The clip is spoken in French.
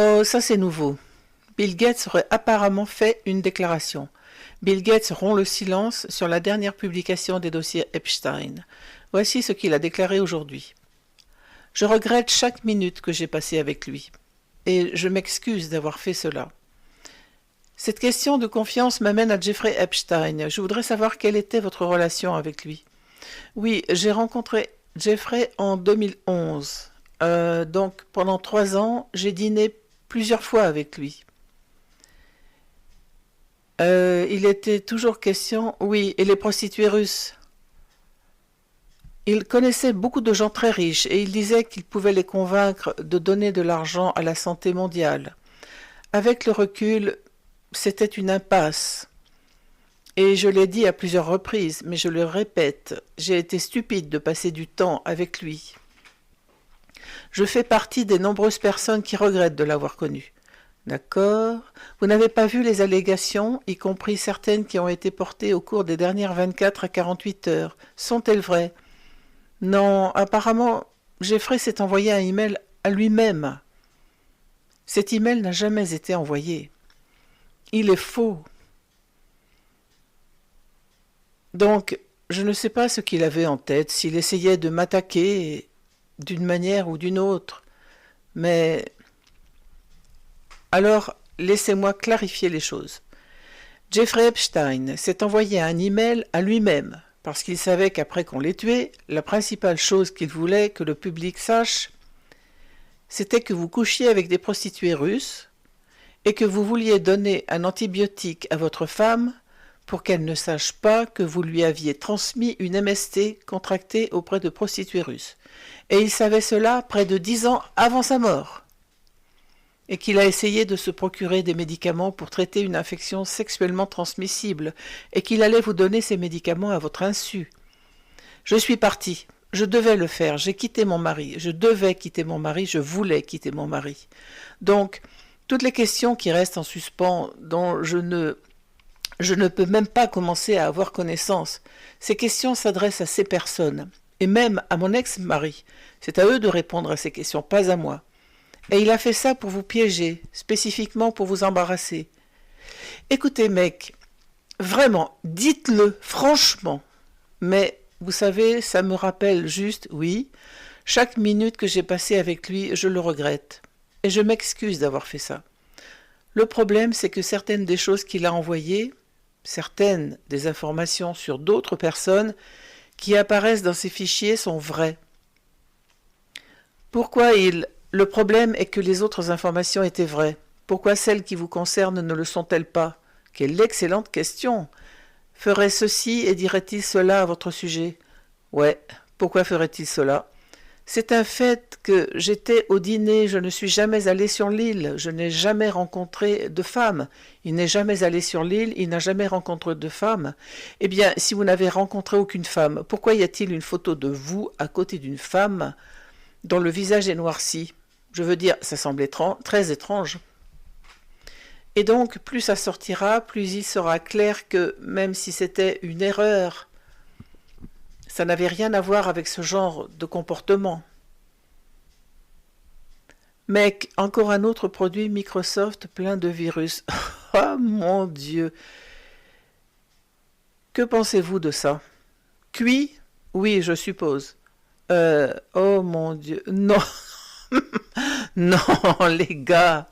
Oh, ça c'est nouveau. Bill Gates aurait apparemment fait une déclaration. Bill Gates rompt le silence sur la dernière publication des dossiers Epstein. Voici ce qu'il a déclaré aujourd'hui. Je regrette chaque minute que j'ai passée avec lui. Et je m'excuse d'avoir fait cela. Cette question de confiance m'amène à Jeffrey Epstein. Je voudrais savoir quelle était votre relation avec lui. Oui, j'ai rencontré Jeffrey en 2011. Donc pendant 3 ans, j'ai dîné plusieurs fois avec lui. Il était toujours question... Oui, et les prostituées russes. Il connaissait beaucoup de gens très riches et il disait qu'il pouvait les convaincre de donner de l'argent à la santé mondiale. Avec le recul, c'était une impasse. Et je l'ai dit à plusieurs reprises, mais je le répète, j'ai été stupide de passer du temps avec lui. Je fais partie des nombreuses personnes qui regrettent de l'avoir connu. D'accord. Vous n'avez pas vu les allégations, y compris certaines qui ont été portées au cours des dernières 24 à 48 heures. Sont-elles vraies? Non, apparemment, Jeffrey s'est envoyé un email à lui-même. Cet email n'a jamais été envoyé. Il est faux. Donc, je ne sais pas ce qu'il avait en tête, s'il essayait de m'attaquer d'une manière ou d'une autre. Mais... Alors, laissez-moi clarifier les choses. Jeffrey Epstein s'est envoyé un email à lui-même, parce qu'il savait qu'après qu'on l'ait tué, la principale chose qu'il voulait que le public sache, c'était que vous couchiez avec des prostituées russes et que vous vouliez donner un antibiotique à votre femme pour qu'elle ne sache pas que vous lui aviez transmis une MST contractée auprès de prostituées russes. Et il savait cela près de 10 ans avant sa mort. Et qu'il a essayé de se procurer des médicaments pour traiter une infection sexuellement transmissible, et qu'il allait vous donner ces médicaments à votre insu. Je suis partie. Je devais le faire. J'ai quitté mon mari. Je devais quitter mon mari. Je voulais quitter mon mari. Donc, toutes les questions qui restent en suspens, dont je ne peux même pas commencer à avoir connaissance, ces questions s'adressent à ces personnes, et même à mon ex-mari. C'est à eux de répondre à ces questions, pas à moi. Et il a fait ça pour vous piéger, spécifiquement pour vous embarrasser. Écoutez, mec, vraiment, dites-le, franchement. Mais, vous savez, ça me rappelle juste, oui, chaque minute que j'ai passée avec lui, je le regrette. Et je m'excuse d'avoir fait ça. Le problème, c'est que certaines des choses qu'il a envoyées, certaines des informations sur d'autres personnes qui apparaissent dans ces fichiers sont vraies. Pourquoi Le problème est que les autres informations étaient vraies. Pourquoi celles qui vous concernent ne le sont-elles pas? Quelle excellente question! Ferait ceci et dirait-il cela à votre sujet? Ouais, pourquoi ferait-il cela? C'est un fait que j'étais au dîner, je ne suis jamais allé sur l'île, je n'ai jamais rencontré de femme. Il n'est jamais allé sur l'île, il n'a jamais rencontré de femme. Eh bien, si vous n'avez rencontré aucune femme, pourquoi y a-t-il une photo de vous à côté d'une femme dont le visage est noirci? Je veux dire, ça semble très étrange. Et donc, plus ça sortira, plus il sera clair que, même si c'était une erreur, ça n'avait rien à voir avec ce genre de comportement. Mec, encore un autre produit Microsoft plein de virus. Oh mon Dieu! Que pensez-vous de ça? Cuit? Oui, je suppose. Oh mon Dieu, non! Non, les gars!